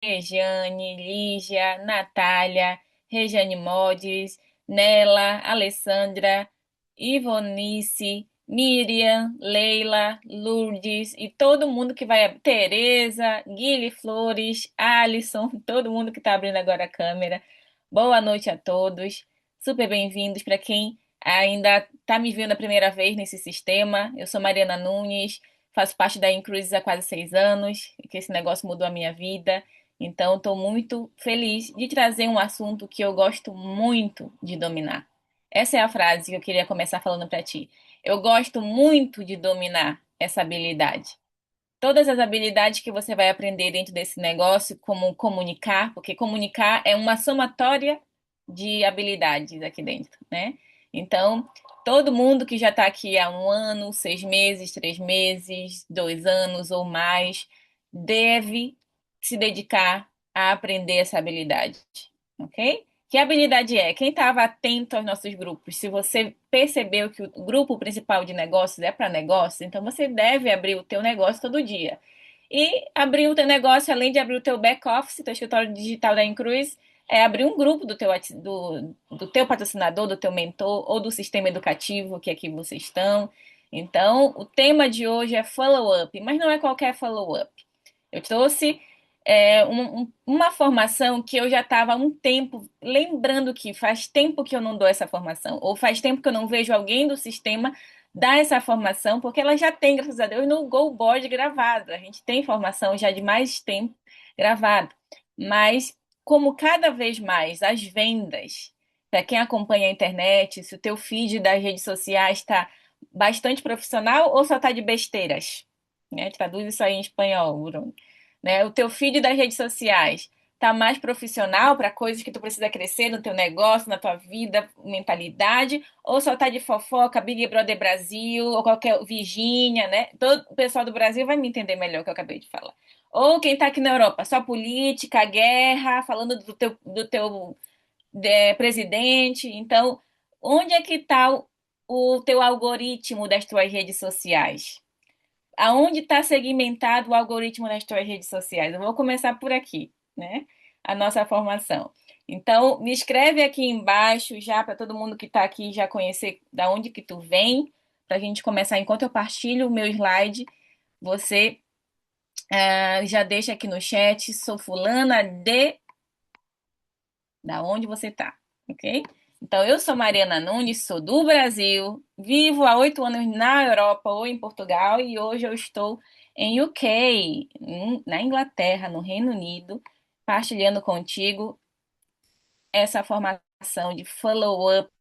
Rejane, Lígia, Natália, Rejane Modes, Nela, Alessandra, Ivonice, Miriam, Leila, Lourdes e todo mundo que vai. Tereza, Guile Flores, Alisson, todo mundo que está abrindo agora a câmera. Boa noite a todos. Super bem-vindos para quem ainda está me vendo a primeira vez nesse sistema. Eu sou Mariana Nunes, faço parte da Incruises há quase 6 anos, que esse negócio mudou a minha vida. Então, estou muito feliz de trazer um assunto que eu gosto muito de dominar. Essa é a frase que eu queria começar falando para ti. Eu gosto muito de dominar essa habilidade. Todas as habilidades que você vai aprender dentro desse negócio, como comunicar, porque comunicar é uma somatória de habilidades aqui dentro, né? Então, todo mundo que já está aqui há 1 ano, 6 meses, 3 meses, 2 anos ou mais, deve se dedicar a aprender essa habilidade, ok? Que habilidade é? Quem estava atento aos nossos grupos, se você percebeu que o grupo principal de negócios é para negócios, então você deve abrir o teu negócio todo dia. E abrir o teu negócio, além de abrir o teu back-office, teu escritório digital da Incruz, é abrir um grupo do teu patrocinador, do teu mentor ou do sistema educativo que aqui vocês estão. Então, o tema de hoje é follow-up, mas não é qualquer follow-up. Eu trouxe uma formação que eu já estava há um tempo lembrando que faz tempo que eu não dou essa formação, ou faz tempo que eu não vejo alguém do sistema dar essa formação, porque ela já tem, graças a Deus, no Go Board gravado. A gente tem formação já de mais tempo gravado. Mas, como cada vez mais as vendas, para quem acompanha a internet, se o teu feed das redes sociais está bastante profissional ou só está de besteiras? Né? Traduz isso aí em espanhol, Bruno, né? O teu feed das redes sociais tá mais profissional para coisas que tu precisa crescer no teu negócio, na tua vida, mentalidade, ou só tá de fofoca, Big Brother Brasil, ou qualquer Virgínia, né? Todo o pessoal do Brasil vai me entender melhor o que eu acabei de falar. Ou quem tá aqui na Europa, só política, guerra, falando do teu presidente. Então, onde é que tá o teu algoritmo das tuas redes sociais? Aonde está segmentado o algoritmo nas tuas redes sociais? Eu vou começar por aqui, né? A nossa formação. Então, me escreve aqui embaixo já para todo mundo que está aqui já conhecer da onde que tu vem, para a gente começar. Enquanto eu partilho o meu slide, você já deixa aqui no chat, sou fulana de da onde você está, ok? Então, eu sou Mariana Nunes, sou do Brasil, vivo há 8 anos na Europa ou em Portugal e hoje eu estou em UK, na Inglaterra, no Reino Unido, partilhando contigo essa formação de follow-up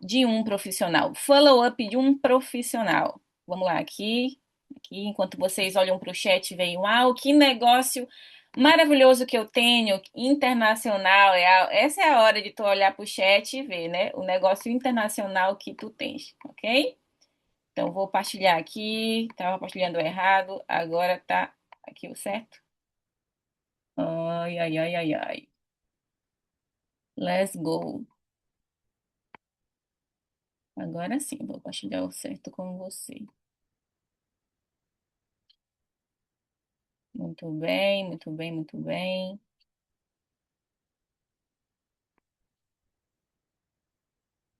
de um profissional. Follow-up de um profissional. Vamos lá, aqui, enquanto vocês olham para o chat, vem, uau, que negócio maravilhoso que eu tenho, internacional. Essa é a hora de tu olhar para o chat e ver, né? O negócio internacional que tu tens, ok? Então, vou partilhar aqui. Estava partilhando errado, agora tá aqui o certo. Ai, ai, ai, ai, ai. Let's go. Agora sim, vou partilhar o certo com você. Muito bem, muito bem, muito bem.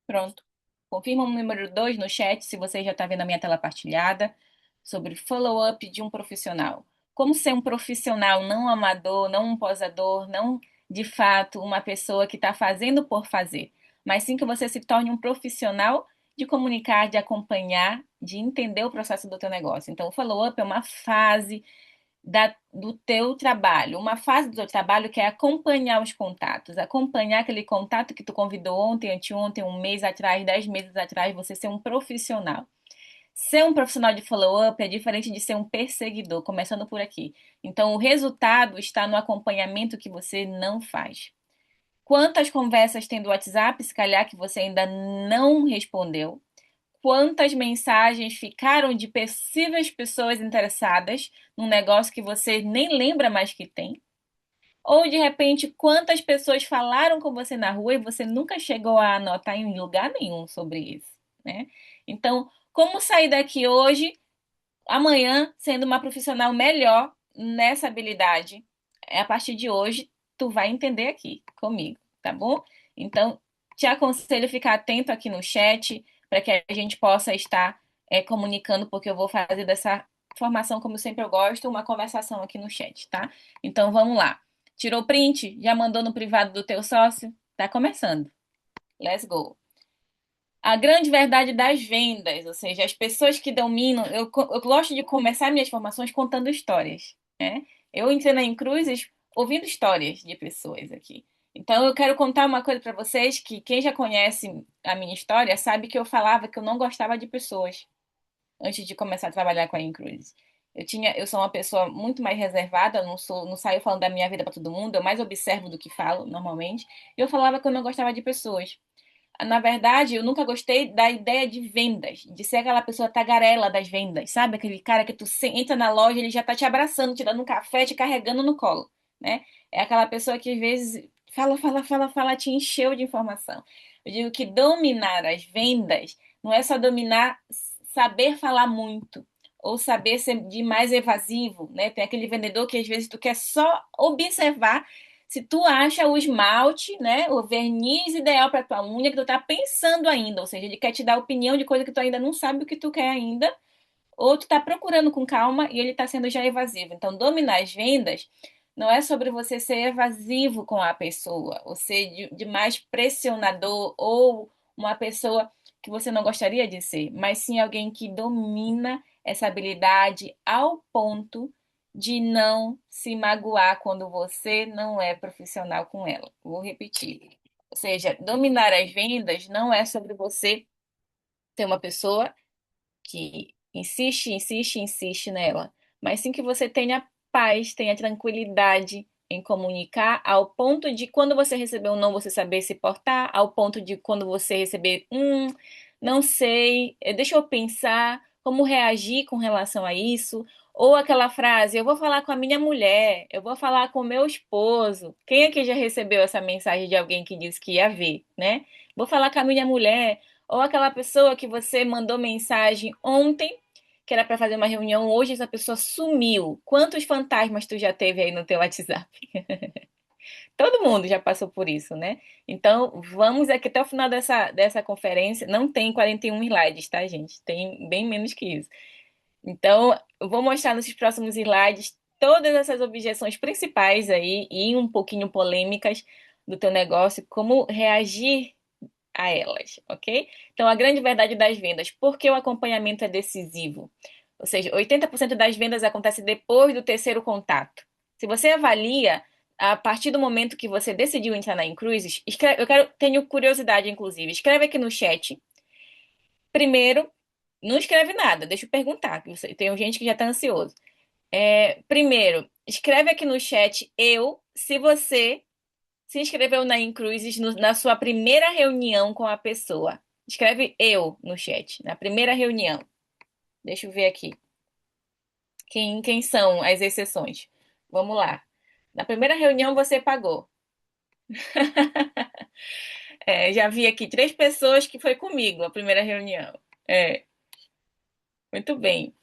Pronto. Confirma o número 2 no chat se você já está vendo a minha tela partilhada sobre follow-up de um profissional. Como ser um profissional não amador, não um posador, não de fato uma pessoa que está fazendo por fazer, mas sim que você se torne um profissional de comunicar, de acompanhar, de entender o processo do teu negócio. Então, o follow-up é uma fase do teu trabalho. Uma fase do teu trabalho que é acompanhar os contatos, acompanhar aquele contato que tu convidou ontem, anteontem, 1 mês atrás, 10 meses atrás, você ser um profissional. Ser um profissional de follow-up é diferente de ser um perseguidor, começando por aqui. Então, o resultado está no acompanhamento que você não faz. Quantas conversas tem do WhatsApp, se calhar que você ainda não respondeu? Quantas mensagens ficaram de possíveis pessoas interessadas num negócio que você nem lembra mais que tem? Ou de repente, quantas pessoas falaram com você na rua e você nunca chegou a anotar em lugar nenhum sobre isso, né? Então, como sair daqui hoje, amanhã, sendo uma profissional melhor nessa habilidade? a partir de hoje, tu vai entender aqui comigo, tá bom? Então, te aconselho a ficar atento aqui no chat para que a gente possa estar comunicando, porque eu vou fazer dessa formação, como sempre eu gosto, uma conversação aqui no chat, tá? Então, vamos lá. Tirou print? Já mandou no privado do teu sócio? Tá começando. Let's go. A grande verdade das vendas, ou seja, as pessoas que dominam. Eu gosto de começar minhas formações contando histórias, né? Eu entrei na Incruzes ouvindo histórias de pessoas aqui. Então, eu quero contar uma coisa para vocês que quem já conhece a minha história sabe que eu falava que eu não gostava de pessoas antes de começar a trabalhar com a Incruzes. Eu sou uma pessoa muito mais reservada, não saio falando da minha vida para todo mundo, eu mais observo do que falo normalmente. E eu falava que eu não gostava de pessoas. Na verdade, eu nunca gostei da ideia de vendas, de ser aquela pessoa tagarela das vendas, sabe? Aquele cara que entra na loja, ele já tá te abraçando, te dando um café, te carregando no colo, né? É aquela pessoa que às vezes fala, fala, fala, fala, te encheu de informação. Eu digo que dominar as vendas não é só dominar, saber falar muito ou saber ser demais evasivo, né? Tem aquele vendedor que às vezes tu quer só observar se tu acha o esmalte, né, o verniz ideal para tua unha que tu tá pensando ainda, ou seja, ele quer te dar opinião de coisa que tu ainda não sabe o que tu quer ainda, ou tu tá procurando com calma e ele tá sendo já evasivo. Então, dominar as vendas não é sobre você ser evasivo com a pessoa, ou ser demais pressionador ou uma pessoa que você não gostaria de ser, mas sim alguém que domina essa habilidade ao ponto de não se magoar quando você não é profissional com ela. Vou repetir. Ou seja, dominar as vendas não é sobre você ter uma pessoa que insiste, insiste, insiste nela, mas sim que você tenha paz, tenha tranquilidade em comunicar, ao ponto de quando você receber um não, você saber se portar, ao ponto de quando você receber não sei, deixa eu pensar como reagir com relação a isso. Ou aquela frase, eu vou falar com a minha mulher, eu vou falar com o meu esposo. Quem aqui já recebeu essa mensagem de alguém que disse que ia ver, né? Vou falar com a minha mulher. Ou aquela pessoa que você mandou mensagem ontem, que era para fazer uma reunião, hoje essa pessoa sumiu. Quantos fantasmas tu já teve aí no teu WhatsApp? Todo mundo já passou por isso, né? Então, vamos aqui até o final dessa conferência. Não tem 41 slides, tá, gente? Tem bem menos que isso. Então, eu vou mostrar nos próximos slides todas essas objeções principais aí e um pouquinho polêmicas do teu negócio, como reagir a elas, ok? Então, a grande verdade das vendas, por que o acompanhamento é decisivo? Ou seja, 80% das vendas acontece depois do terceiro contato. Se você avalia a partir do momento que você decidiu entrar na Incruises, tenho curiosidade, inclusive, escreve aqui no chat. Primeiro, não escreve nada, deixa eu perguntar, que tem gente que já está ansioso. Primeiro, escreve aqui no chat se você se inscreveu na Incruises na sua primeira reunião com a pessoa. Escreve eu no chat, na primeira reunião. Deixa eu ver aqui. Quem são as exceções? Vamos lá. Na primeira reunião você pagou. Já vi aqui 3 pessoas que foi comigo a primeira reunião. Muito bem.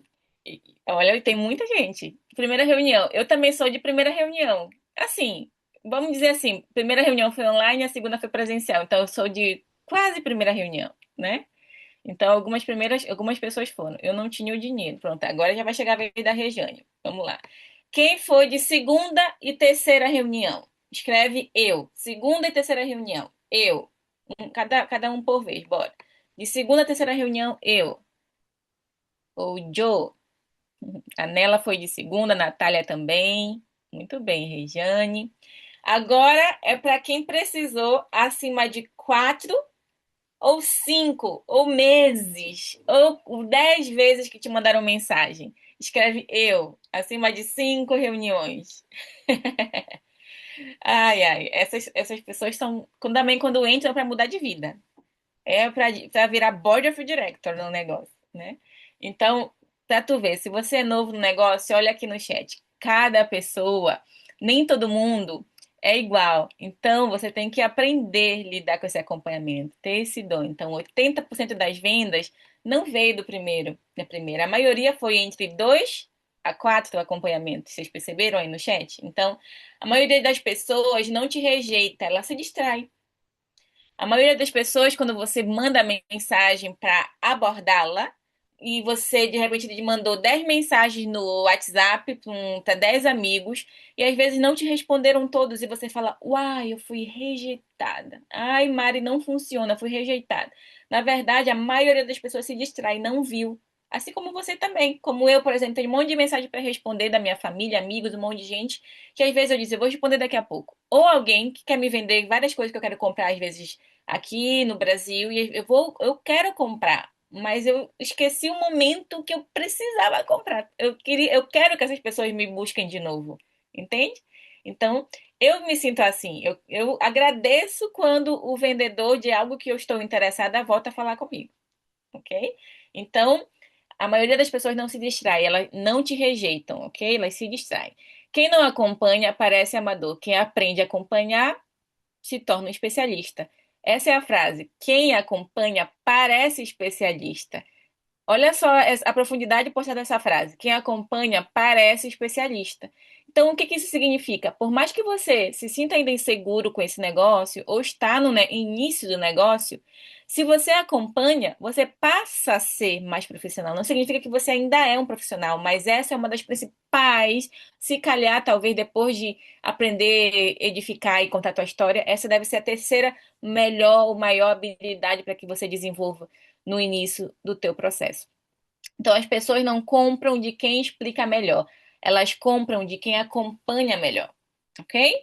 Olha, tem muita gente. Primeira reunião. Eu também sou de primeira reunião. Assim, vamos dizer assim, primeira reunião foi online, a segunda foi presencial. Então eu sou de quase primeira reunião, né? Então algumas pessoas foram. Eu não tinha o dinheiro. Pronto, agora já vai chegar a vez da Rejane. Vamos lá. Quem foi de segunda e terceira reunião? Escreve eu. Segunda e terceira reunião. Eu. Cada um por vez, bora. De segunda a terceira reunião, eu. Ou Joe. A Nela foi de segunda, a Natália também. Muito bem, Rejane. Agora é para quem precisou acima de 4 ou 5 ou meses ou 10 vezes que te mandaram mensagem. Escreve eu, acima de 5 reuniões. Ai, ai, essas pessoas são também quando entram para mudar de vida. É para virar board of director no negócio, né? Então, para tu ver, se você é novo no negócio, olha aqui no chat. Cada pessoa, nem todo mundo é igual. Então, você tem que aprender a lidar com esse acompanhamento, ter esse dom. Então, 80% das vendas não veio da primeira. A maioria foi entre 2 A4 o acompanhamento. Vocês perceberam aí no chat? Então, a maioria das pessoas não te rejeita, ela se distrai. A maioria das pessoas, quando você manda mensagem para abordá-la, e você de repente lhe mandou 10 mensagens no WhatsApp para 10 amigos, e às vezes não te responderam todos, e você fala: Uai, eu fui rejeitada. Ai, Mari, não funciona, fui rejeitada. Na verdade, a maioria das pessoas se distrai, não viu. Assim como você também. Como eu, por exemplo, tenho um monte de mensagem para responder da minha família, amigos, um monte de gente, que às vezes eu digo, eu vou responder daqui a pouco. Ou alguém que quer me vender várias coisas que eu quero comprar, às vezes aqui no Brasil, e eu quero comprar, mas eu esqueci o momento que eu precisava comprar. Eu quero que essas pessoas me busquem de novo, entende? Então, eu me sinto assim. Eu agradeço quando o vendedor de algo que eu estou interessada volta a falar comigo, ok? Então, a maioria das pessoas não se distrai, elas não te rejeitam, ok? Elas se distraem. Quem não acompanha parece amador. Quem aprende a acompanhar se torna um especialista. Essa é a frase. Quem acompanha parece especialista. Olha só a profundidade por trás dessa frase. Quem acompanha parece especialista. Então, o que que isso significa? Por mais que você se sinta ainda inseguro com esse negócio, ou está no início do negócio, se você acompanha, você passa a ser mais profissional. Não significa que você ainda é um profissional, mas essa é uma das principais, se calhar, talvez depois de aprender, edificar e contar a tua história, essa deve ser a terceira melhor ou maior habilidade para que você desenvolva no início do teu processo. Então, as pessoas não compram de quem explica melhor, elas compram de quem acompanha melhor, ok?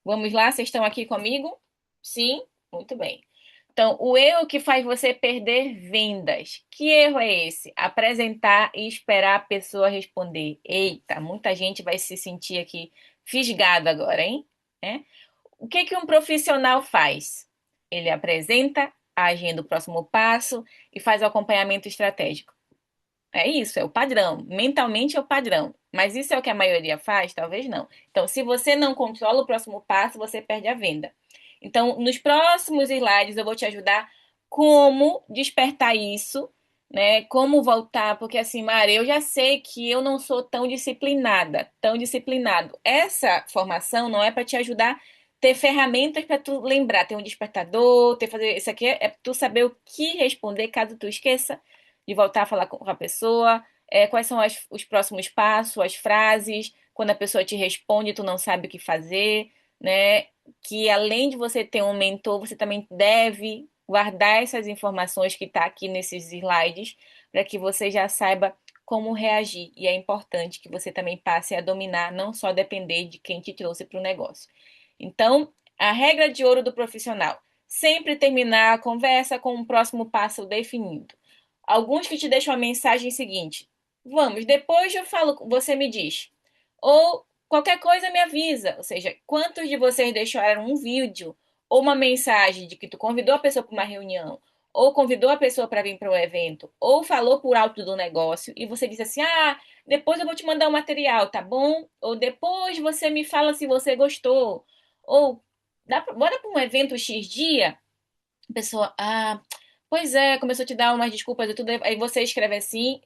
Vamos lá, vocês estão aqui comigo? Sim? Muito bem. Então, o erro que faz você perder vendas. Que erro é esse? Apresentar e esperar a pessoa responder. Eita, muita gente vai se sentir aqui fisgado agora, hein? É? O que que um profissional faz? Ele apresenta a agenda do próximo passo e faz o acompanhamento estratégico. É isso, é o padrão. Mentalmente é o padrão. Mas isso é o que a maioria faz? Talvez não. Então, se você não controla o próximo passo, você perde a venda. Então, nos próximos slides, eu vou te ajudar como despertar isso, né? Como voltar, porque assim, Mari, eu já sei que eu não sou tão disciplinada, tão disciplinado. Essa formação não é para te ajudar a ter ferramentas para tu lembrar, ter um despertador, ter fazer isso aqui é para tu saber o que responder caso tu esqueça de voltar a falar com a pessoa, quais são os próximos passos, as frases, quando a pessoa te responde, tu não sabe o que fazer, né? Que além de você ter um mentor, você também deve guardar essas informações que está aqui nesses slides, para que você já saiba como reagir. E é importante que você também passe a dominar, não só depender de quem te trouxe para o negócio. Então, a regra de ouro do profissional: sempre terminar a conversa com um próximo passo definido. Alguns que te deixam a mensagem seguinte: Vamos, depois eu falo, você me diz. Ou qualquer coisa me avisa. Ou seja, quantos de vocês deixaram um vídeo ou uma mensagem de que tu convidou a pessoa para uma reunião, ou convidou a pessoa para vir para o evento, ou falou por alto do negócio e você disse assim: Ah, depois eu vou te mandar o material, tá bom? Ou depois você me fala se você gostou. Ou bora para um evento X dia? A pessoa, pois é, começou a te dar umas desculpas e tudo, aí você escreve assim,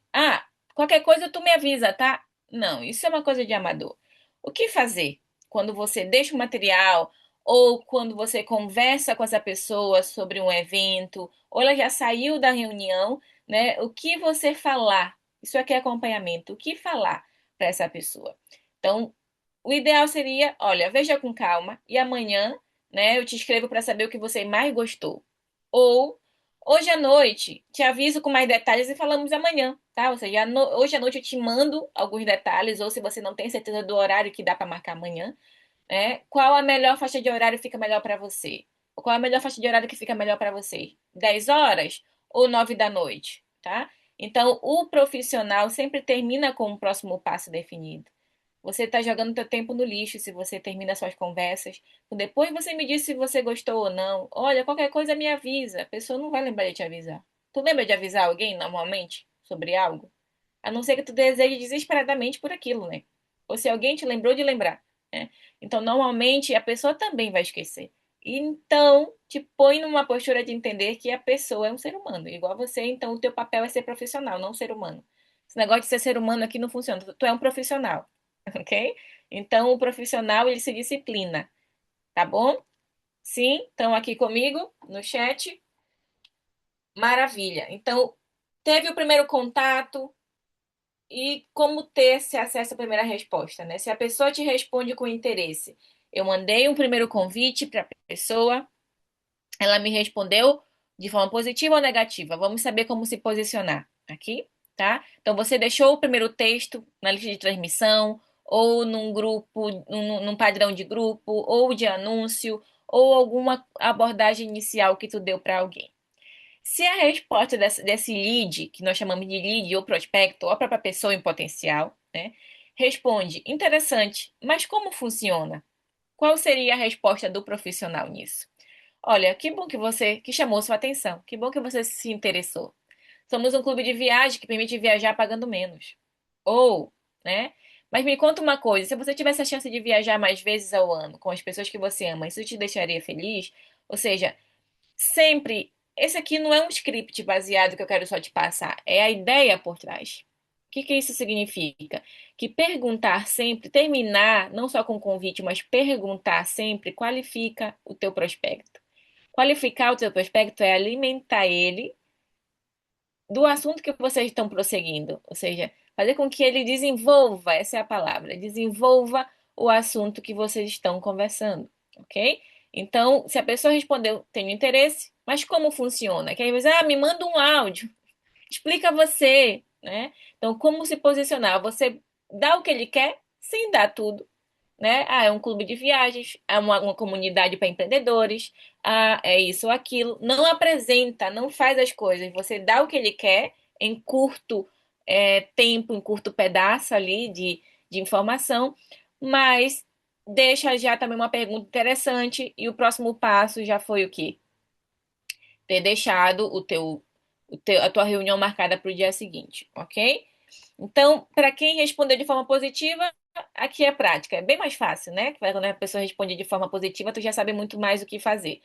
qualquer coisa tu me avisa, tá? Não, isso é uma coisa de amador. O que fazer quando você deixa o material ou quando você conversa com essa pessoa sobre um evento, ou ela já saiu da reunião, né? O que você falar? Isso aqui é acompanhamento. O que falar para essa pessoa? Então, o ideal seria, olha, veja com calma e amanhã, né, eu te escrevo para saber o que você mais gostou. Ou hoje à noite te aviso com mais detalhes e falamos amanhã, tá? Ou seja, hoje à noite eu te mando alguns detalhes, ou se você não tem certeza do horário que dá para marcar amanhã, né? Qual a melhor faixa de horário fica melhor para você? Ou qual a melhor faixa de horário que fica melhor para você? 10 horas ou 9 da noite, tá? Então, o profissional sempre termina com um próximo passo definido. Você está jogando seu tempo no lixo se você termina suas conversas. Depois você me diz se você gostou ou não. Olha, qualquer coisa me avisa. A pessoa não vai lembrar de te avisar. Tu lembra de avisar alguém normalmente sobre algo? A não ser que tu deseje desesperadamente por aquilo, né? Ou se alguém te lembrou de lembrar, né? Então, normalmente, a pessoa também vai esquecer. Então, te põe numa postura de entender que a pessoa é um ser humano, igual a você. Então, o teu papel é ser profissional, não ser humano. Esse negócio de ser ser humano aqui não funciona. Tu é um profissional, ok? Então, o profissional, ele se disciplina, tá bom? Sim, estão aqui comigo no chat. Maravilha. Então, teve o primeiro contato e como ter esse acesso à primeira resposta, né? Se a pessoa te responde com interesse, eu mandei um primeiro convite para a pessoa, ela me respondeu de forma positiva ou negativa. Vamos saber como se posicionar aqui, tá? Então, você deixou o primeiro texto na lista de transmissão, ou num grupo, num padrão de grupo, ou de anúncio, ou alguma abordagem inicial que tu deu para alguém. Se a resposta desse lead, que nós chamamos de lead ou prospecto, ou a própria pessoa em potencial, né, responde, interessante, mas como funciona? Qual seria a resposta do profissional nisso? Olha, que bom que chamou sua atenção, que bom que você se interessou. Somos um clube de viagem que permite viajar pagando menos. Ou, né? Mas me conta uma coisa, se você tivesse a chance de viajar mais vezes ao ano com as pessoas que você ama, isso te deixaria feliz? Ou seja, sempre, esse aqui não é um script baseado que eu quero só te passar, é a ideia por trás. O que que isso significa? Que perguntar sempre, terminar não só com convite, mas perguntar sempre qualifica o teu prospecto. Qualificar o teu prospecto é alimentar ele do assunto que vocês estão prosseguindo, ou seja, fazer com que ele desenvolva, essa é a palavra, desenvolva o assunto que vocês estão conversando, ok? Então, se a pessoa respondeu, tenho interesse, mas como funciona? Que às vezes, me manda um áudio, explica você, né? Então, como se posicionar? Você dá o que ele quer, sem dar tudo, né? É um clube de viagens, é uma comunidade para empreendedores, é isso ou aquilo. Não apresenta, não faz as coisas. Você dá o que ele quer em curto tempo, em curto pedaço ali de informação, mas deixa já também uma pergunta interessante e o próximo passo já foi o quê? Ter deixado a tua reunião marcada para o dia seguinte, ok? Então, para quem respondeu de forma positiva, aqui é prática. É bem mais fácil, né? Quando a pessoa responde de forma positiva, tu já sabe muito mais o que fazer.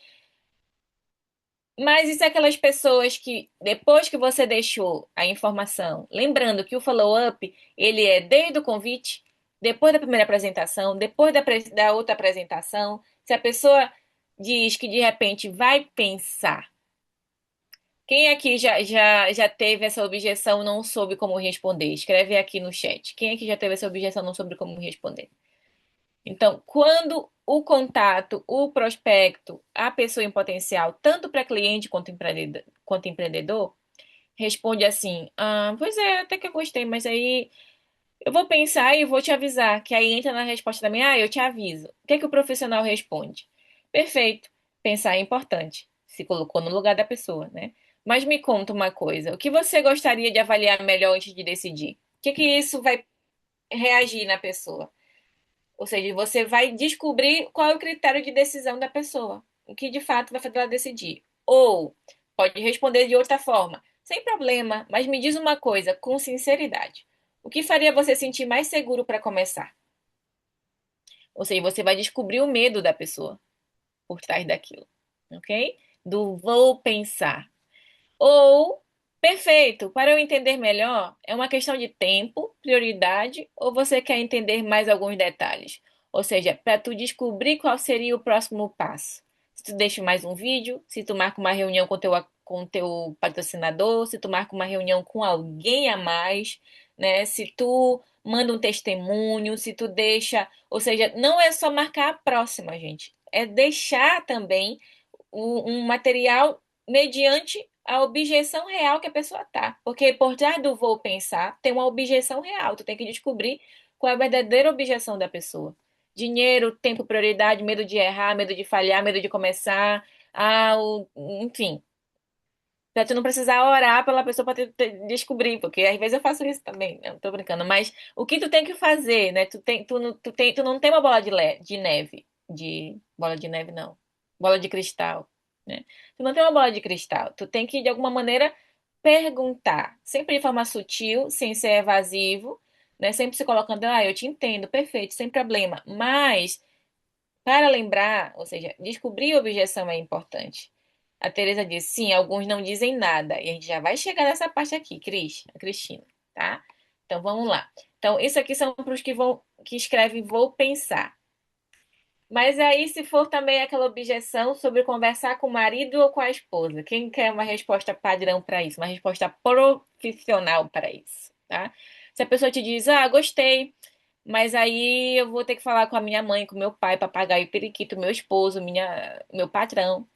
Mas isso é aquelas pessoas que, depois que você deixou a informação, lembrando que o follow-up, ele é desde o convite, depois da primeira apresentação, depois da outra apresentação. Se a pessoa diz que de repente vai pensar. Quem aqui já teve essa objeção, não soube como responder? Escreve aqui no chat. Quem aqui já teve essa objeção, não soube como responder? Então, quando o contato, o prospecto, a pessoa em potencial, tanto para cliente quanto empreendedor, responde assim: pois é, até que eu gostei, mas aí eu vou pensar e vou te avisar. Que aí entra na resposta também: eu te aviso. O que é que o profissional responde? Perfeito. Pensar é importante. Se colocou no lugar da pessoa, né? Mas me conta uma coisa: o que você gostaria de avaliar melhor antes de decidir? O que que isso vai reagir na pessoa? Ou seja, você vai descobrir qual é o critério de decisão da pessoa, o que de fato vai fazer ela decidir. Ou pode responder de outra forma, sem problema, mas me diz uma coisa, com sinceridade. O que faria você sentir mais seguro para começar? Ou seja, você vai descobrir o medo da pessoa por trás daquilo, ok? Do vou pensar. Ou, perfeito, para eu entender melhor, é uma questão de tempo, prioridade, ou você quer entender mais alguns detalhes? Ou seja, para tu descobrir qual seria o próximo passo. Se tu deixa mais um vídeo, se tu marca uma reunião com teu patrocinador, se tu marca uma reunião com alguém a mais, né? Se tu manda um testemunho, se tu deixa, ou seja, não é só marcar a próxima, gente. É deixar também um material mediante a objeção real que a pessoa tá. Porque por trás do vou pensar tem uma objeção real. Tu tem que descobrir qual é a verdadeira objeção da pessoa. Dinheiro, tempo, prioridade, medo de errar, medo de falhar, medo de começar, enfim. Pra tu não precisar orar pela pessoa pra descobrir, porque às vezes eu faço isso também, eu tô brincando, mas o que tu tem que fazer, né? Tu não tem uma bola de neve, bola de neve não, bola de cristal, né? Tu não tem uma bola de cristal, tu tem que de alguma maneira perguntar, sempre de forma sutil, sem ser evasivo, né? Sempre se colocando, eu te entendo, perfeito, sem problema, mas para lembrar, ou seja, descobrir a objeção é importante. A Teresa disse, sim, alguns não dizem nada. E a gente já vai chegar nessa parte aqui, a Cristina, tá? Então vamos lá. Então, isso aqui são para os que escrevem vou pensar. Mas aí, se for também aquela objeção sobre conversar com o marido ou com a esposa, quem quer uma resposta padrão para isso? Uma resposta profissional para isso, tá? Se a pessoa te diz, ah, gostei, mas aí eu vou ter que falar com a minha mãe, com meu pai, papagaio, periquito, meu esposo, meu patrão.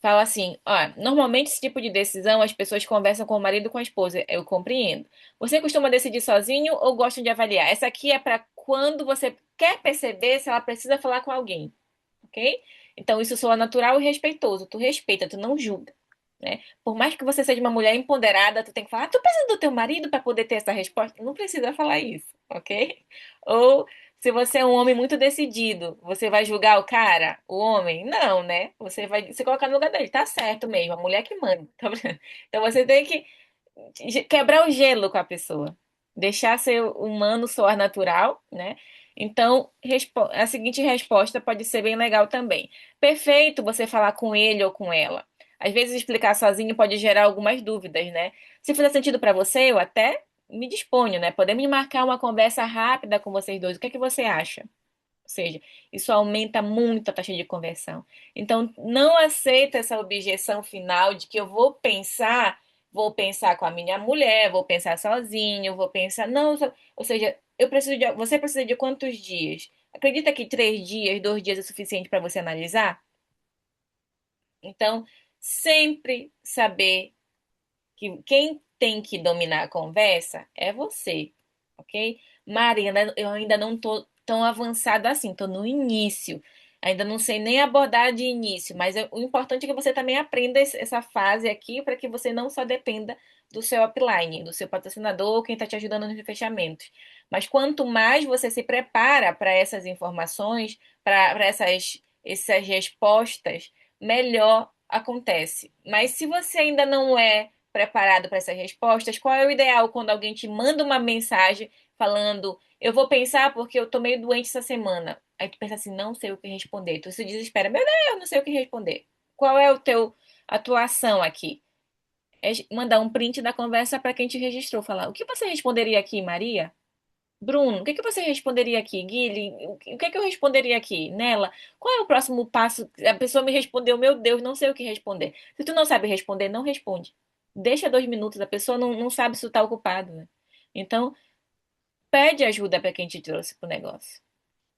Fala assim, ó, normalmente esse tipo de decisão as pessoas conversam com o marido e com a esposa. Eu compreendo. Você costuma decidir sozinho ou gosta de avaliar? Essa aqui é para quando você quer perceber se ela precisa falar com alguém, ok? Então isso soa natural e respeitoso. Tu respeita, tu não julga, né? Por mais que você seja uma mulher empoderada, tu tem que falar, tu precisa do teu marido para poder ter essa resposta? Não precisa falar isso, ok? Ou se você é um homem muito decidido, você vai julgar o cara, o homem? Não, né? Você vai se colocar no lugar dele. Tá certo mesmo, a mulher que manda. Tá vendo? Então você tem que quebrar o gelo com a pessoa. Deixar ser humano soar natural, né? Então, a seguinte resposta pode ser bem legal também. Perfeito você falar com ele ou com ela. Às vezes explicar sozinho pode gerar algumas dúvidas, né? Se fizer sentido para você, eu até me disponho, né? Podemos marcar uma conversa rápida com vocês dois. O que é que você acha? Ou seja, isso aumenta muito a taxa de conversão. Então, não aceita essa objeção final de que eu vou pensar com a minha mulher, vou pensar sozinho, vou pensar. Não, ou seja, você precisa de quantos dias? Acredita que 3 dias, 2 dias é suficiente para você analisar? Então, sempre saber que quem tem que dominar a conversa é você, ok? Marina, eu ainda não tô tão avançada assim, tô no início. Ainda não sei nem abordar de início, mas o importante é que você também aprenda essa fase aqui para que você não só dependa do seu upline, do seu patrocinador, quem está te ajudando nos fechamentos. Mas quanto mais você se prepara para essas informações, para essas respostas, melhor acontece. Mas se você ainda não é preparado para essas respostas, qual é o ideal quando alguém te manda uma mensagem falando, eu vou pensar porque eu tô meio doente essa semana. Aí tu pensa assim, não sei o que responder. Tu se desespera, meu Deus, não sei o que responder. Qual é a tua ação aqui? É mandar um print da conversa para quem te registrou, falar, o que você responderia aqui, Maria? Bruno, o que que você responderia aqui? Guilherme, o que que eu responderia aqui? Nela, qual é o próximo passo? A pessoa me respondeu, meu Deus, não sei o que responder. Se tu não sabe responder, não responde. Deixa 2 minutos, a pessoa não sabe se tu tá ocupado, né? Então, pede ajuda para quem te trouxe pro negócio.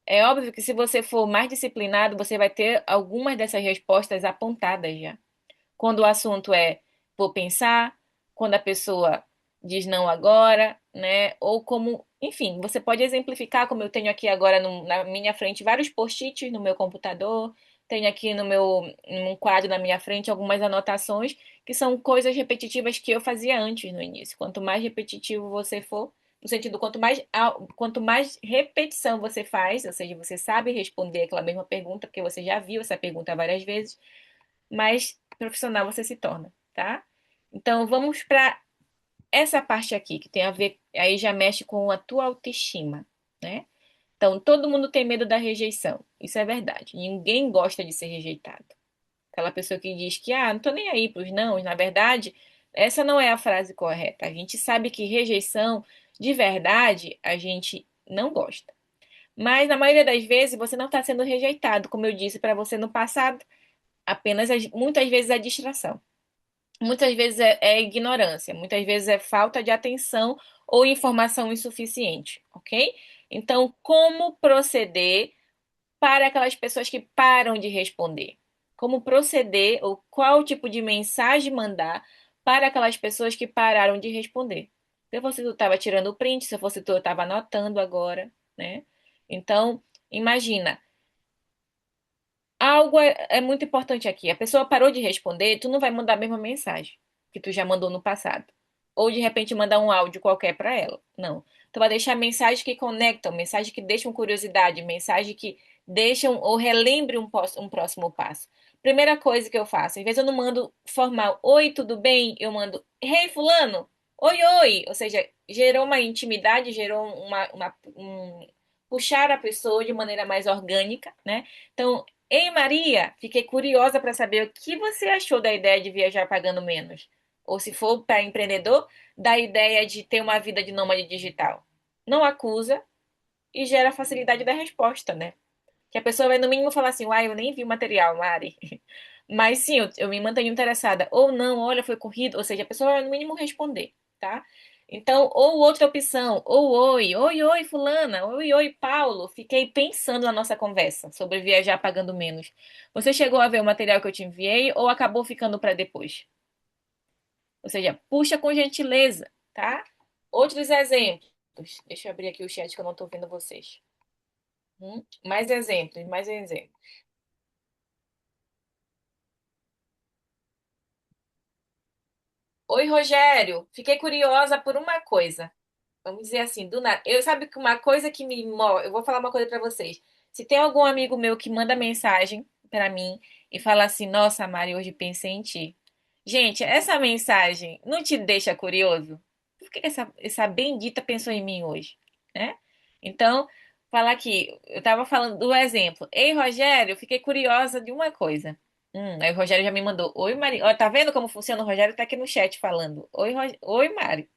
É óbvio que se você for mais disciplinado, você vai ter algumas dessas respostas apontadas já. Quando o assunto é vou pensar, quando a pessoa diz não agora, né? Ou como, enfim, você pode exemplificar, como eu tenho aqui agora na minha frente vários post-its no meu computador, tenho aqui no num quadro na minha frente algumas anotações que são coisas repetitivas que eu fazia antes no início. Quanto mais repetitivo você for, no sentido, quanto mais repetição você faz, ou seja, você sabe responder aquela mesma pergunta, porque você já viu essa pergunta várias vezes, mais profissional você se torna, tá? Então vamos para essa parte aqui que tem a ver, aí já mexe com a tua autoestima, né? Então todo mundo tem medo da rejeição, isso é verdade. Ninguém gosta de ser rejeitado. Aquela pessoa que diz que não tô nem aí pros não, na verdade, essa não é a frase correta. A gente sabe que rejeição, de verdade, a gente não gosta. Mas na maioria das vezes você não está sendo rejeitado, como eu disse para você no passado, muitas vezes é distração. Muitas vezes é ignorância, muitas vezes é falta de atenção ou informação insuficiente, ok? Então, como proceder para aquelas pessoas que param de responder? Como proceder ou qual tipo de mensagem mandar para aquelas pessoas que pararam de responder? Se fosse tu estava tirando o print, se fosse tu estava anotando agora, né? Então, imagina, algo é muito importante aqui. A pessoa parou de responder, tu não vai mandar a mesma mensagem que tu já mandou no passado. Ou de repente mandar um áudio qualquer para ela. Não. Tu vai deixar mensagens que conectam, mensagens que deixam curiosidade, mensagens que deixam ou relembrem um próximo passo. Primeira coisa que eu faço, às vezes eu não mando formal, oi, tudo bem? Eu mando, hey, fulano, oi, oi. Ou seja, gerou uma intimidade, gerou puxar a pessoa de maneira mais orgânica, né? Então, ei, Maria, fiquei curiosa para saber o que você achou da ideia de viajar pagando menos. ou se for para empreendedor, da ideia de ter uma vida de nômade digital? Não acusa e gera facilidade da resposta, né? Que a pessoa vai no mínimo falar assim, uai, eu nem vi o material, Mari. Mas sim, eu me mantenho interessada. Ou não, olha, foi corrido. Ou seja, a pessoa vai no mínimo responder, tá? Então, ou outra opção, ou oi, fulana, oi, Paulo. Fiquei pensando na nossa conversa sobre viajar pagando menos. Você chegou a ver o material que eu te enviei ou acabou ficando para depois? Ou seja, puxa com gentileza, tá? Outros exemplos. Deixa eu abrir aqui o chat que eu não estou vendo vocês. Mais exemplos, mais exemplos. Oi, Rogério. Fiquei curiosa por uma coisa. Vamos dizer assim, do nada. Eu sabe que uma coisa que eu vou falar uma coisa pra vocês. Se tem algum amigo meu que manda mensagem pra mim e fala assim: "Nossa, Mari, hoje pensei em ti". Gente, essa mensagem não te deixa curioso? Por que essa bendita pensou em mim hoje, né? Então, falar aqui, eu tava falando do exemplo. Ei, Rogério, fiquei curiosa de uma coisa. Aí o Rogério já me mandou: Oi, Mari. Ó, tá vendo como funciona? O Rogério tá aqui no chat falando: Oi, Mari.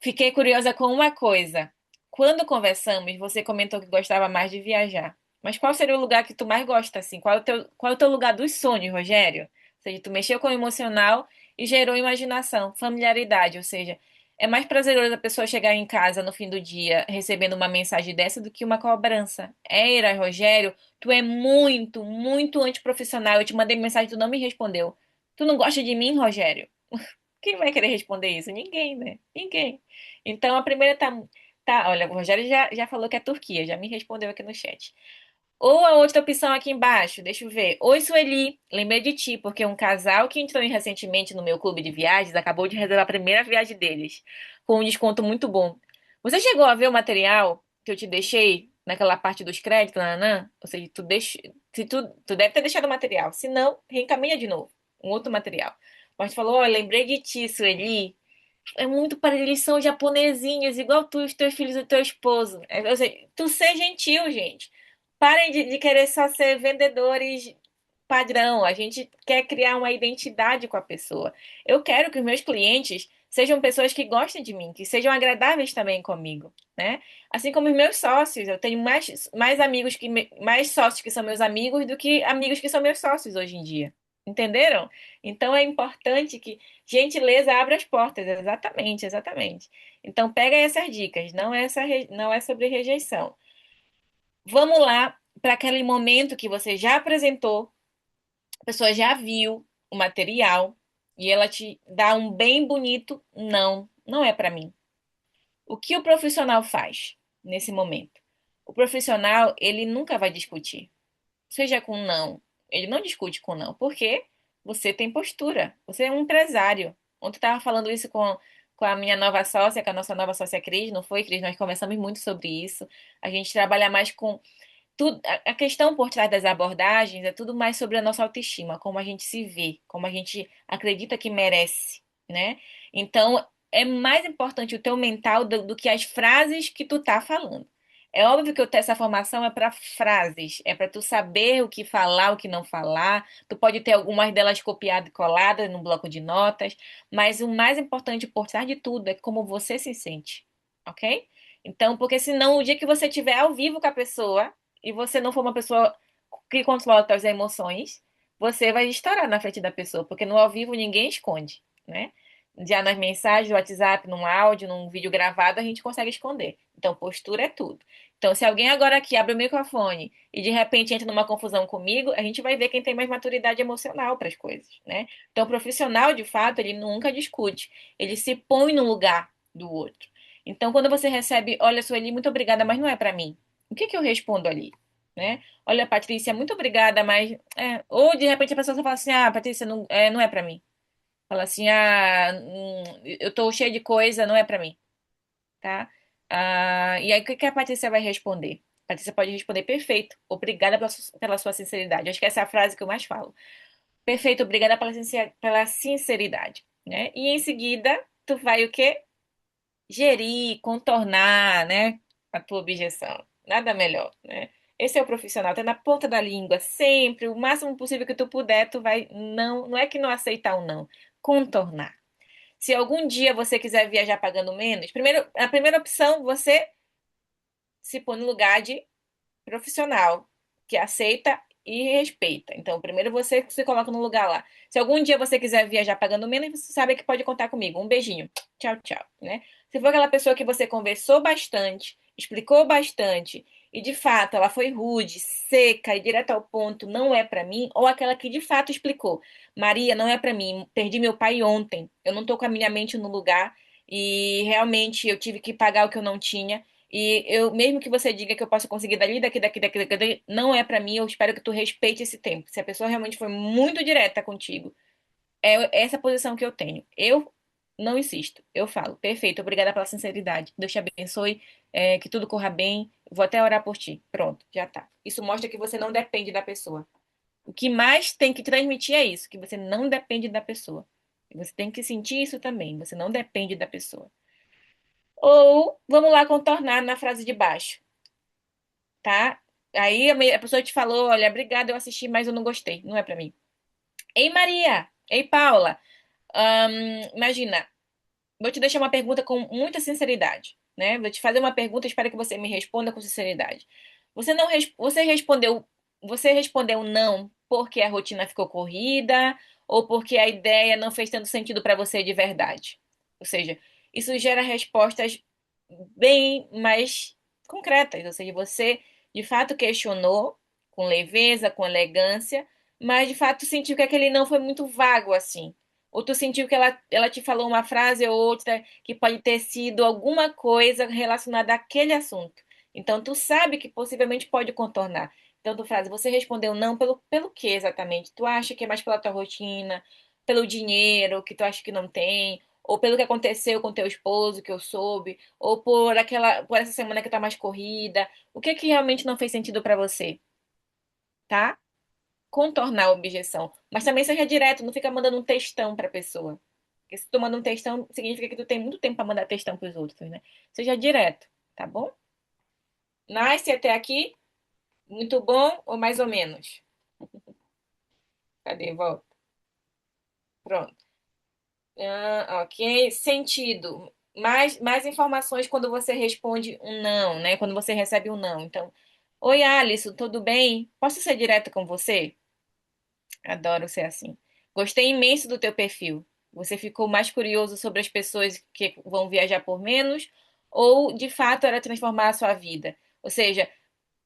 Fiquei curiosa com uma coisa. Quando conversamos, você comentou que gostava mais de viajar. Mas qual seria o lugar que tu mais gosta, assim? Qual é o teu lugar dos sonhos, Rogério? Ou seja, tu mexeu com o emocional e gerou imaginação, familiaridade. Ou seja, é mais prazeroso a pessoa chegar em casa no fim do dia recebendo uma mensagem dessa do que uma cobrança. Eira, Rogério, tu é muito antiprofissional. Eu te mandei mensagem, tu não me respondeu. Tu não gosta de mim, Rogério? Quem vai querer responder isso? Ninguém, né? Ninguém. Então a primeira tá, olha, o Rogério já falou que é Turquia, já me respondeu aqui no chat. Ou a outra opção aqui embaixo, deixa eu ver. Oi, Sueli, lembrei de ti, porque um casal que entrou recentemente no meu clube de viagens acabou de reservar a primeira viagem deles, com um desconto muito bom. Você chegou a ver o material que eu te deixei naquela parte dos créditos, nanã? Ou seja, tu deve ter deixado o material. Se não, reencaminha de novo, um outro material. Mas tu falou, ó, lembrei de ti, Sueli. É muito parecido, eles são japonesinhos, igual tu, os teus filhos e o teu esposo. Ou seja, tu ser gentil, gente. Parem de querer só ser vendedores padrão. A gente quer criar uma identidade com a pessoa. Eu quero que os meus clientes sejam pessoas que gostem de mim, que sejam agradáveis também comigo, né? Assim como os meus sócios. Eu tenho mais amigos mais sócios que são meus amigos do que amigos que são meus sócios hoje em dia. Entenderam? Então é importante que gentileza abra as portas. Exatamente, exatamente. Então pega essas dicas. Não é sobre rejeição. Vamos lá para aquele momento que você já apresentou, a pessoa já viu o material e ela te dá um bem bonito não, não é para mim. O que o profissional faz nesse momento? O profissional, ele nunca vai discutir, seja com não. Ele não discute com não, porque você tem postura, você é um empresário. Ontem eu estava falando isso com a minha nova sócia, com a nossa nova sócia Cris, não foi, Cris? Nós conversamos muito sobre isso. A gente trabalha mais com a questão por trás das abordagens é tudo mais sobre a nossa autoestima, como a gente se vê, como a gente acredita que merece, né? Então, é mais importante o teu mental do que as frases que tu tá falando. É óbvio que eu ter essa formação é para frases, é para tu saber o que falar, o que não falar. Tu pode ter algumas delas copiadas e coladas no bloco de notas, mas o mais importante por trás de tudo é como você se sente, ok? Então, porque senão o dia que você estiver ao vivo com a pessoa e você não for uma pessoa que controla suas emoções, você vai estourar na frente da pessoa, porque no ao vivo ninguém esconde, né? Já nas mensagens, no WhatsApp, num áudio, num vídeo gravado, a gente consegue esconder. Então, postura é tudo. Então, se alguém agora aqui abre o microfone e de repente entra numa confusão comigo, a gente vai ver quem tem mais maturidade emocional para as coisas, né? Então, o profissional, de fato, ele nunca discute, ele se põe no lugar do outro. Então, quando você recebe, olha, Sueli, muito obrigada, mas não é para mim. O que que eu respondo ali? Né? Olha, Patrícia, muito obrigada, mas. Ou de repente a pessoa só fala assim: ah, Patrícia, não é pra mim. Fala assim: ah, eu tô cheia de coisa, não é pra mim, tá? Ah, e aí o que que a Patrícia vai responder? A Patrícia pode responder: perfeito, obrigada pela sua sinceridade. Acho que essa é a frase que eu mais falo. Perfeito, obrigada pela sinceridade, né? E em seguida, tu vai o quê? Gerir, contornar, né, a tua objeção. Nada melhor, né? Esse é o profissional, tá na ponta da língua, sempre, o máximo possível que tu puder, tu vai não é que não aceitar o não. contornar. Se algum dia você quiser viajar pagando menos, primeiro, a primeira opção, você se pôr no lugar de profissional, que aceita e respeita. Então, primeiro você se coloca no lugar lá. Se algum dia você quiser viajar pagando menos, você sabe que pode contar comigo. Um beijinho. Tchau, tchau, né? Se for aquela pessoa que você conversou bastante, explicou bastante, e de fato ela foi rude, seca e direto ao ponto, não é pra mim, ou aquela que de fato explicou, Maria, não é pra mim, perdi meu pai ontem, eu não tô com a minha mente no lugar e realmente eu tive que pagar o que eu não tinha. E eu, mesmo que você diga que eu posso conseguir dali, daqui, não é pra mim, eu espero que tu respeite esse tempo. Se a pessoa realmente foi muito direta contigo, é essa posição que eu tenho. Eu não insisto, eu falo, perfeito, obrigada pela sinceridade. Deus te abençoe, que tudo corra bem, vou até orar por ti. Pronto, já tá. Isso mostra que você não depende da pessoa. O que mais tem que transmitir é isso, que você não depende da pessoa. Você tem que sentir isso também, você não depende da pessoa. Ou vamos lá contornar na frase de baixo, tá? Aí a pessoa te falou, olha, obrigada, eu assisti, mas eu não gostei, não é pra mim. Ei, Maria! Ei, Paula! Imagina, vou te deixar uma pergunta com muita sinceridade, né? Vou te fazer uma pergunta, espero que você me responda com sinceridade. Você não res- você respondeu não porque a rotina ficou corrida ou porque a ideia não fez tanto sentido para você de verdade? Ou seja, isso gera respostas bem mais concretas, ou seja, você de fato questionou com leveza, com elegância, mas de fato sentiu que aquele não foi muito vago assim. Ou tu sentiu que ela te falou uma frase ou outra que pode ter sido alguma coisa relacionada àquele assunto. Então, tu sabe que possivelmente pode contornar. Então, tu frase, você respondeu não pelo que exatamente? Tu acha que é mais pela tua rotina, pelo dinheiro que tu acha que não tem, ou pelo que aconteceu com teu esposo, que eu soube, ou por essa semana que tá mais corrida? O que que realmente não fez sentido pra você, tá? Contornar a objeção. Mas também seja direto, não fica mandando um textão pra pessoa. Porque se tu manda um textão, significa que tu tem muito tempo pra mandar textão pros outros, né? Seja direto, tá bom? Nasce até aqui, muito bom ou mais ou menos? Cadê? Volta. Pronto. Ok. Sentido. Mais informações quando você responde um não, né? Quando você recebe um não. Então, oi, Alisson, tudo bem? Posso ser direto com você? Adoro ser assim. Gostei imenso do teu perfil. Você ficou mais curioso sobre as pessoas que vão viajar por menos ou de fato era transformar a sua vida? Ou seja,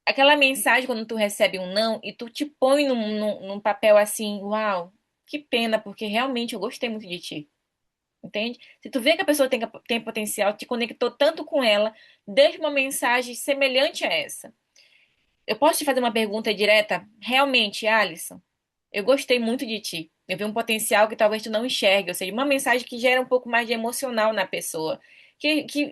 aquela mensagem quando tu recebe um não e tu te põe num papel assim, uau, que pena, porque realmente eu gostei muito de ti. Entende? Se tu vê que a pessoa tem potencial, te conectou tanto com ela, deixa uma mensagem semelhante a essa. Eu posso te fazer uma pergunta direta? Realmente, Alisson? Eu gostei muito de ti. Eu vi um potencial que talvez tu não enxergue, ou seja, uma mensagem que gera um pouco mais de emocional na pessoa.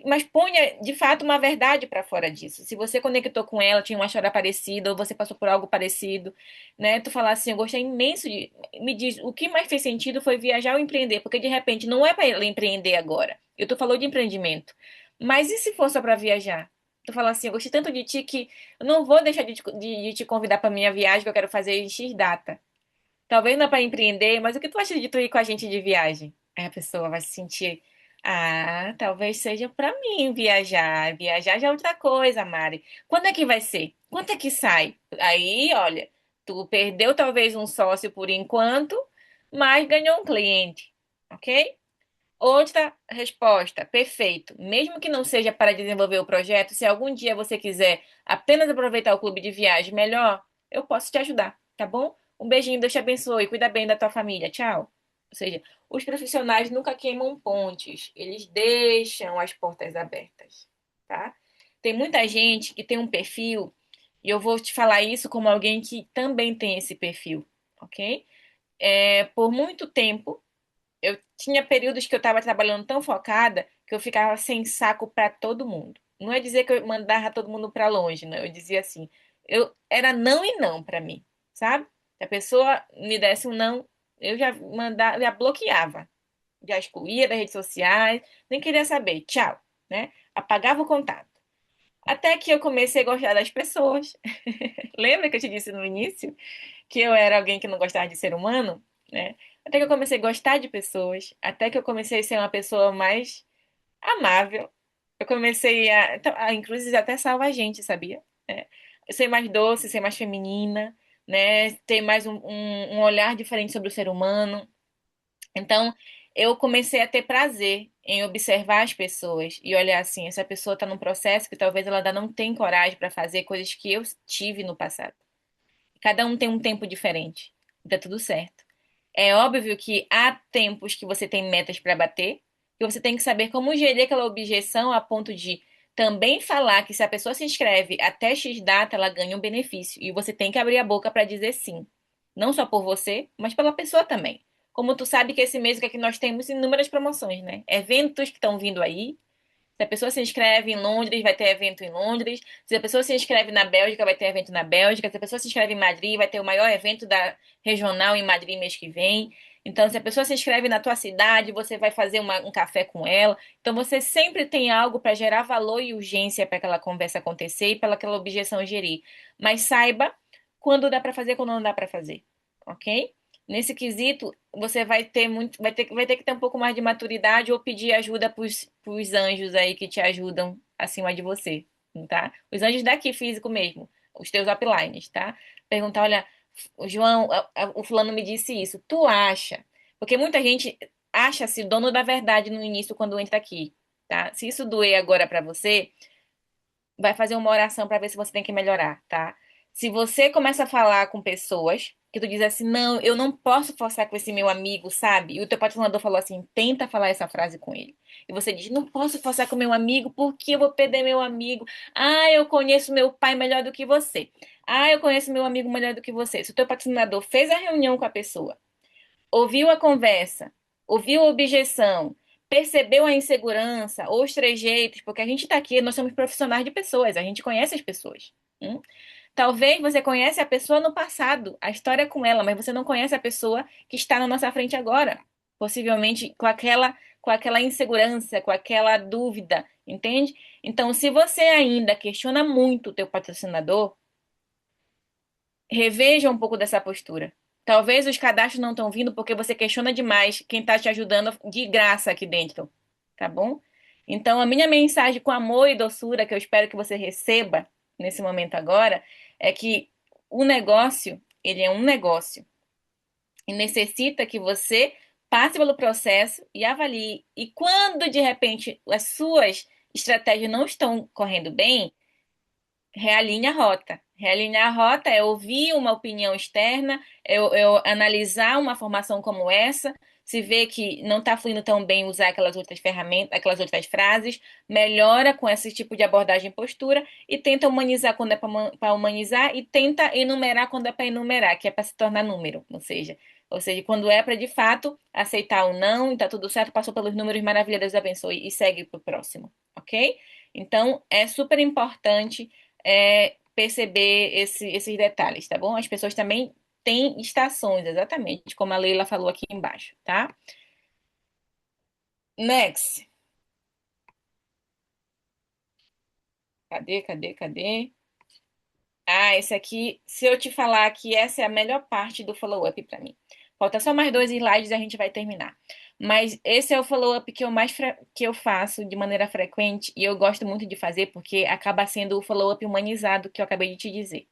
Mas ponha de fato uma verdade para fora disso. Se você conectou com ela, tinha uma história parecida, ou você passou por algo parecido, né? Tu falar assim, eu gostei imenso de. Me diz, o que mais fez sentido foi viajar ou empreender, porque de repente não é para ele empreender agora. Eu tô falando de empreendimento. Mas e se for só para viajar? Tu fala assim, eu gostei tanto de ti que eu não vou deixar de te convidar para minha viagem que eu quero fazer em X data. Talvez não é para empreender, mas o que tu acha de tu ir com a gente de viagem? Aí a pessoa vai se sentir, ah, talvez seja para mim viajar. Viajar já é outra coisa, Mari. Quando é que vai ser? Quanto é que sai? Aí, olha, tu perdeu talvez um sócio por enquanto, mas ganhou um cliente, ok? Outra resposta, perfeito. Mesmo que não seja para desenvolver o projeto, se algum dia você quiser apenas aproveitar o clube de viagem melhor, eu posso te ajudar, tá bom? Um beijinho, Deus te abençoe, cuida bem da tua família, tchau. Ou seja, os profissionais nunca queimam pontes, eles deixam as portas abertas, tá? Tem muita gente que tem um perfil, e eu vou te falar isso como alguém que também tem esse perfil, ok? Por muito tempo eu tinha períodos que eu estava trabalhando tão focada que eu ficava sem saco para todo mundo. Não é dizer que eu mandava todo mundo para longe, não. Eu dizia assim, eu era não e não para mim, sabe? Se a pessoa me desse um não, eu já mandava, já bloqueava, já excluía das redes sociais, nem queria saber, tchau, né? Apagava o contato. Até que eu comecei a gostar das pessoas. Lembra que eu te disse no início que eu era alguém que não gostava de ser humano, né? Até que eu comecei a gostar de pessoas, até que eu comecei a ser uma pessoa mais amável. Eu comecei inclusive, até salvar a gente, sabia? É. Eu ser mais doce, ser mais feminina, né? Ter mais um olhar diferente sobre o ser humano. Então, eu comecei a ter prazer em observar as pessoas e olhar assim, essa pessoa está num processo que talvez ela ainda não tenha coragem para fazer coisas que eu tive no passado. Cada um tem um tempo diferente. E tá tudo certo. É óbvio que há tempos que você tem metas para bater, e você tem que saber como gerir aquela objeção a ponto de também falar que se a pessoa se inscreve até X data, ela ganha um benefício. E você tem que abrir a boca para dizer sim. Não só por você, mas pela pessoa também. Como tu sabe que esse mês que aqui nós temos inúmeras promoções, né? Eventos que estão vindo aí, se a pessoa se inscreve em Londres, vai ter evento em Londres. Se a pessoa se inscreve na Bélgica, vai ter evento na Bélgica. Se a pessoa se inscreve em Madrid, vai ter o maior evento da regional em Madrid mês que vem. Então, se a pessoa se inscreve na tua cidade, você vai fazer um café com ela. Então, você sempre tem algo para gerar valor e urgência para aquela conversa acontecer e para aquela objeção gerir. Mas saiba quando dá para fazer e quando não dá para fazer, ok? Nesse quesito, você vai ter que ter um pouco mais de maturidade ou pedir ajuda pros anjos aí que te ajudam acima de você, tá? Os anjos daqui físico mesmo, os teus uplines, tá? Perguntar, olha, o João, o fulano me disse isso, tu acha? Porque muita gente acha-se dono da verdade no início quando entra aqui, tá? Se isso doer agora pra você, vai fazer uma oração para ver se você tem que melhorar, tá? Se você começa a falar com pessoas que tu diz assim, não, eu não posso forçar com esse meu amigo, sabe? E o teu patrocinador falou assim, tenta falar essa frase com ele. E você diz, não posso forçar com meu amigo porque eu vou perder meu amigo. Ah, eu conheço meu pai melhor do que você. Ah, eu conheço meu amigo melhor do que você. Se o teu patrocinador fez a reunião com a pessoa, ouviu a conversa, ouviu a objeção, percebeu a insegurança ou os trejeitos, porque a gente está aqui, nós somos profissionais de pessoas, a gente conhece as pessoas. Hum? Talvez você conhece a pessoa no passado, a história é com ela, mas você não conhece a pessoa que está na nossa frente agora. Possivelmente com aquela insegurança, com aquela dúvida, entende? Então, se você ainda questiona muito o teu patrocinador, reveja um pouco dessa postura. Talvez os cadastros não estão vindo porque você questiona demais quem está te ajudando de graça aqui dentro, tá bom? Então, a minha mensagem com amor e doçura que eu espero que você receba nesse momento agora é que o negócio, ele é um negócio e necessita que você passe pelo processo e avalie. E quando de repente as suas estratégias não estão correndo bem, realinha a rota. Realinhar a rota é ouvir uma opinião externa, eu analisar uma formação como essa, se vê que não está fluindo tão bem usar aquelas outras ferramentas, aquelas outras frases, melhora com esse tipo de abordagem e postura e tenta humanizar quando é para humanizar e tenta enumerar quando é para enumerar, que é para se tornar número, ou seja, quando é para de fato aceitar o não e tá tudo certo, passou pelos números, maravilha, Deus abençoe e segue pro próximo, ok? Então, é super importante perceber esses detalhes, tá bom? As pessoas também têm estações, exatamente, como a Leila falou aqui embaixo, tá? Next. Cadê, cadê, cadê? Ah, esse aqui, se eu te falar que essa é a melhor parte do follow-up para mim. Falta só mais dois slides e a gente vai terminar. Mas esse é o follow-up que que eu faço de maneira frequente e eu gosto muito de fazer porque acaba sendo o follow-up humanizado que eu acabei de te dizer.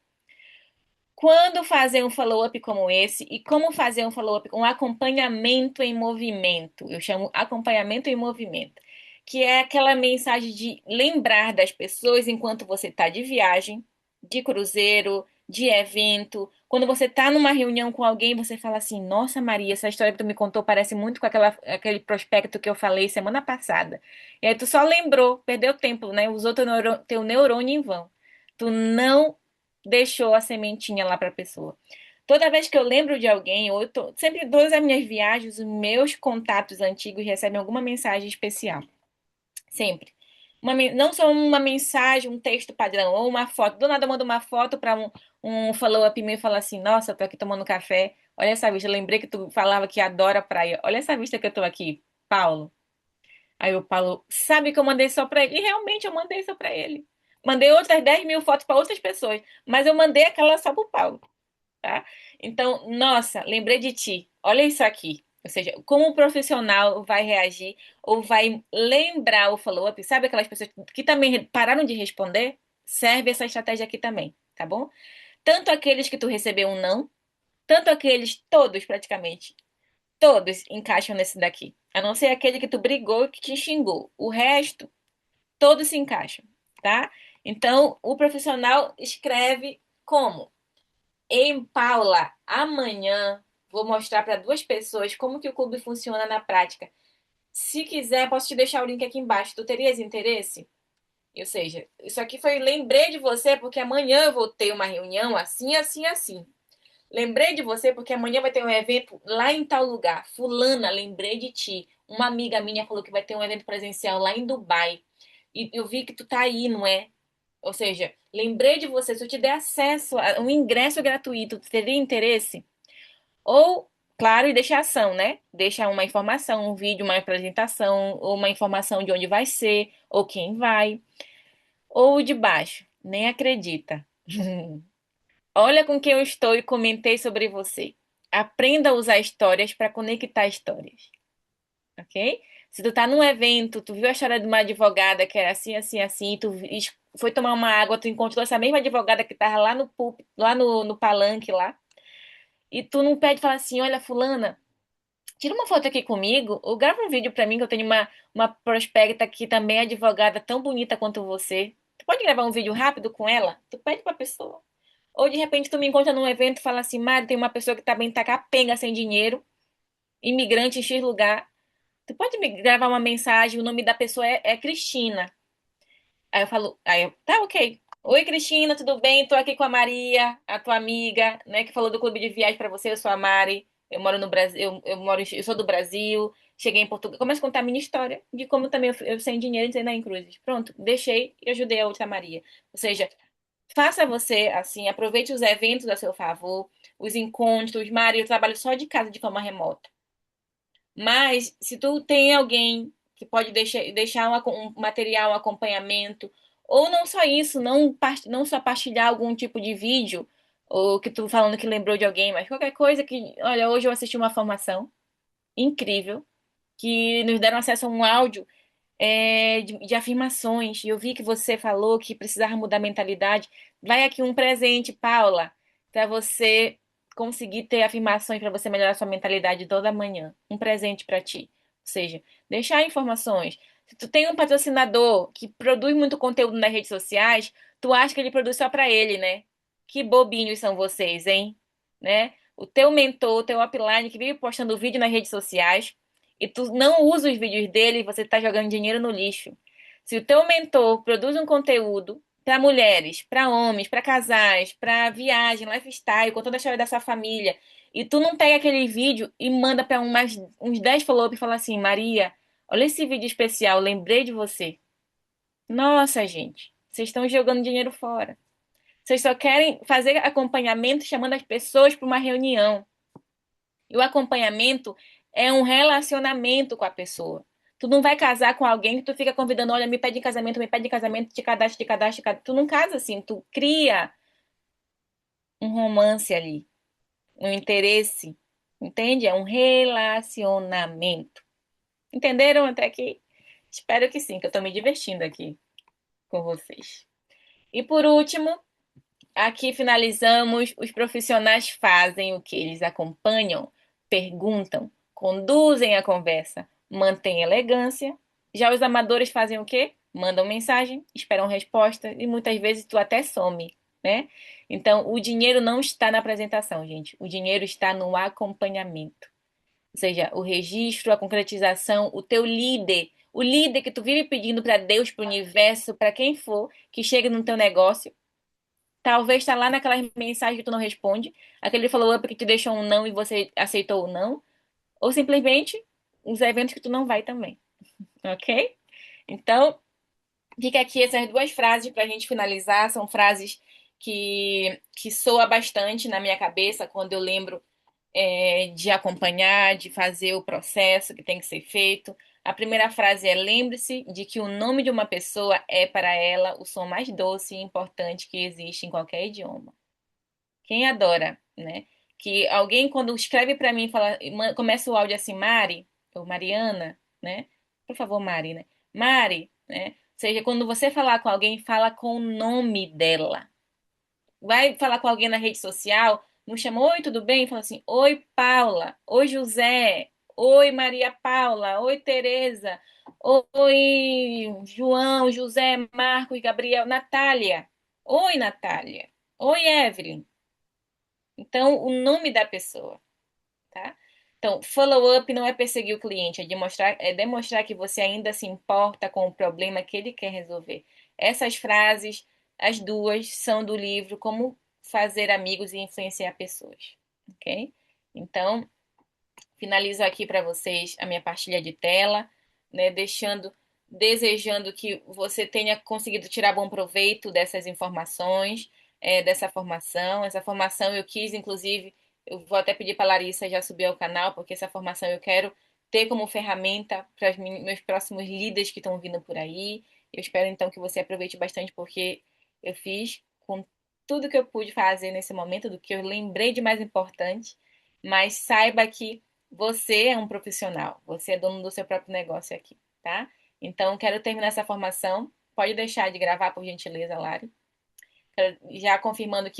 Quando fazer um follow-up como esse e como fazer um follow-up, um acompanhamento em movimento. Eu chamo acompanhamento em movimento, que é aquela mensagem de lembrar das pessoas enquanto você está de viagem, de cruzeiro, de evento. Quando você está numa reunião com alguém, você fala assim: Nossa, Maria, essa história que tu me contou parece muito com aquele prospecto que eu falei semana passada. E aí tu só lembrou, perdeu tempo, né? Usou teu neurônio em vão. Tu não deixou a sementinha lá para a pessoa. Toda vez que eu lembro de alguém, sempre todas as minhas viagens, os meus contatos antigos recebem alguma mensagem especial. Sempre. Não só uma mensagem, um texto padrão, ou uma foto. Do nada eu mando uma foto para um follow-up meu e fala assim: Nossa, eu tô aqui tomando café. Olha essa vista. Eu lembrei que tu falava que adora praia. Olha essa vista que eu tô aqui, Paulo. Aí o Paulo, sabe que eu mandei só pra ele? E realmente eu mandei só pra ele. Mandei outras 10 mil fotos para outras pessoas, mas eu mandei aquela só pro Paulo, tá? Então, nossa, lembrei de ti. Olha isso aqui. Ou seja, como o profissional vai reagir ou vai lembrar o follow-up, sabe aquelas pessoas que também pararam de responder? Serve essa estratégia aqui também, tá bom? Tanto aqueles que tu recebeu um não, tanto aqueles, todos praticamente, todos encaixam nesse daqui. A não ser aquele que tu brigou e que te xingou. O resto, todos se encaixam, tá? Então, o profissional escreve como? Ei, Paula, amanhã vou mostrar para duas pessoas como que o clube funciona na prática. Se quiser, posso te deixar o link aqui embaixo. Tu terias interesse? Ou seja, isso aqui foi lembrei de você porque amanhã eu vou ter uma reunião assim, assim, assim. Lembrei de você porque amanhã vai ter um evento lá em tal lugar. Fulana, lembrei de ti. Uma amiga minha falou que vai ter um evento presencial lá em Dubai. E eu vi que tu tá aí, não é? Ou seja, lembrei de você. Se eu te der acesso a um ingresso gratuito, tu teria interesse? Ou, claro, e deixa ação, né? Deixa uma informação, um vídeo, uma apresentação, ou uma informação de onde vai ser, ou quem vai. Ou o de baixo, nem acredita. Olha com quem eu estou e comentei sobre você. Aprenda a usar histórias para conectar histórias, ok? Se tu tá num evento, tu viu a história de uma advogada que era assim, assim, assim, foi tomar uma água, tu encontrou essa mesma advogada que tava lá no lá no palanque lá, e tu não pede e fala assim, olha, fulana, tira uma foto aqui comigo, ou grava um vídeo pra mim, que eu tenho uma prospecta que também é advogada tão bonita quanto você. Tu pode gravar um vídeo rápido com ela? Tu pede pra pessoa. Ou de repente tu me encontra num evento e fala assim, Mari, tem uma pessoa que também tá capenga sem dinheiro, imigrante em X lugar. Tu pode me gravar uma mensagem, o nome da pessoa é Cristina. Aí eu falo, tá ok. Oi, Cristina, tudo bem? Tô aqui com a Maria, a tua amiga, né, que falou do clube de viagem pra você. Eu sou a Mari, eu moro no Brasil, eu sou do Brasil, cheguei em Portugal. Começo a contar a minha história de como também eu sem dinheiro entrei na Cruzes. Pronto, deixei e ajudei a outra Maria. Ou seja, faça você assim, aproveite os eventos a seu favor, os encontros. Mari, eu trabalho só de casa de forma remota. Mas se tu tem alguém que pode deixar um material, um acompanhamento, ou não só isso, não só partilhar algum tipo de vídeo, ou que tu falando que lembrou de alguém, mas qualquer coisa que, olha, hoje eu assisti uma formação incrível, que nos deram acesso a um áudio de afirmações, e eu vi que você falou que precisava mudar a mentalidade. Vai aqui um presente, Paula, para você conseguir ter afirmações para você melhorar sua mentalidade toda manhã. Um presente para ti. Ou seja, deixar informações. Se tu tem um patrocinador que produz muito conteúdo nas redes sociais, tu acha que ele produz só para ele, né? Que bobinhos são vocês, hein? Né? O teu mentor, o teu upline que vive postando vídeo nas redes sociais e tu não usa os vídeos dele, você está jogando dinheiro no lixo. Se o teu mentor produz um conteúdo para mulheres, para homens, para casais, para viagem, lifestyle, contando a história da sua família, e tu não pega aquele vídeo e manda para uns 10 follow-up e fala assim, Maria, olha esse vídeo especial, lembrei de você. Nossa, gente, vocês estão jogando dinheiro fora. Vocês só querem fazer acompanhamento chamando as pessoas para uma reunião. E o acompanhamento é um relacionamento com a pessoa. Tu não vai casar com alguém que tu fica convidando, olha, me pede em casamento, te cadastro, te cadastro, te cadastro. Tu não casa assim, tu cria um romance ali, um interesse, entende? É um relacionamento. Entenderam até aqui? Espero que sim, que eu tô me divertindo aqui com vocês. E por último, aqui finalizamos. Os profissionais fazem o que? Eles acompanham, perguntam, conduzem a conversa, mantêm elegância. Já os amadores fazem o quê? Mandam mensagem, esperam resposta e muitas vezes tu até some, né? Então, o dinheiro não está na apresentação, gente. O dinheiro está no acompanhamento. Ou seja, o registro, a concretização, o teu líder, o líder que tu vive pedindo para Deus, para o universo, para quem for, que chegue no teu negócio. Talvez tá lá naquela mensagem que tu não responde, aquele follow-up que te deixou um não e você aceitou o não, ou simplesmente os eventos que tu não vai também, ok? Então, fica aqui essas duas frases para a gente finalizar. São frases que soa bastante na minha cabeça quando eu lembro de acompanhar, de fazer o processo que tem que ser feito. A primeira frase é: lembre-se de que o nome de uma pessoa é para ela o som mais doce e importante que existe em qualquer idioma. Quem adora, né? Que alguém, quando escreve para mim, fala, começa o áudio assim, Mari, ou Mariana, né? Por favor, Mari, né? Mari, né? Ou seja, quando você falar com alguém, fala com o nome dela. Vai falar com alguém na rede social, não chama, oi, tudo bem? Fala assim, oi, Paula, oi, José, oi, Maria Paula, oi, Tereza, oi, João, José, Marcos, Gabriel, Natália, oi, Natália, oi, Evelyn. Então, o nome da pessoa, tá? Então, follow-up não é perseguir o cliente, é demonstrar que você ainda se importa com o problema que ele quer resolver. Essas frases, as duas, são do livro Como Fazer Amigos e Influenciar Pessoas, ok? Então, finalizo aqui para vocês a minha partilha de tela, né? Desejando que você tenha conseguido tirar bom proveito dessas informações, dessa formação. Essa formação eu quis, inclusive, eu vou até pedir para a Larissa já subir ao canal, porque essa formação eu quero ter como ferramenta para os meus próximos líderes que estão vindo por aí. Eu espero então que você aproveite bastante, porque eu fiz com tudo que eu pude fazer nesse momento, do que eu lembrei de mais importante, mas saiba que você é um profissional, você é dono do seu próprio negócio aqui, tá? Então, quero terminar essa formação. Pode deixar de gravar, por gentileza, Lari. Já confirmando que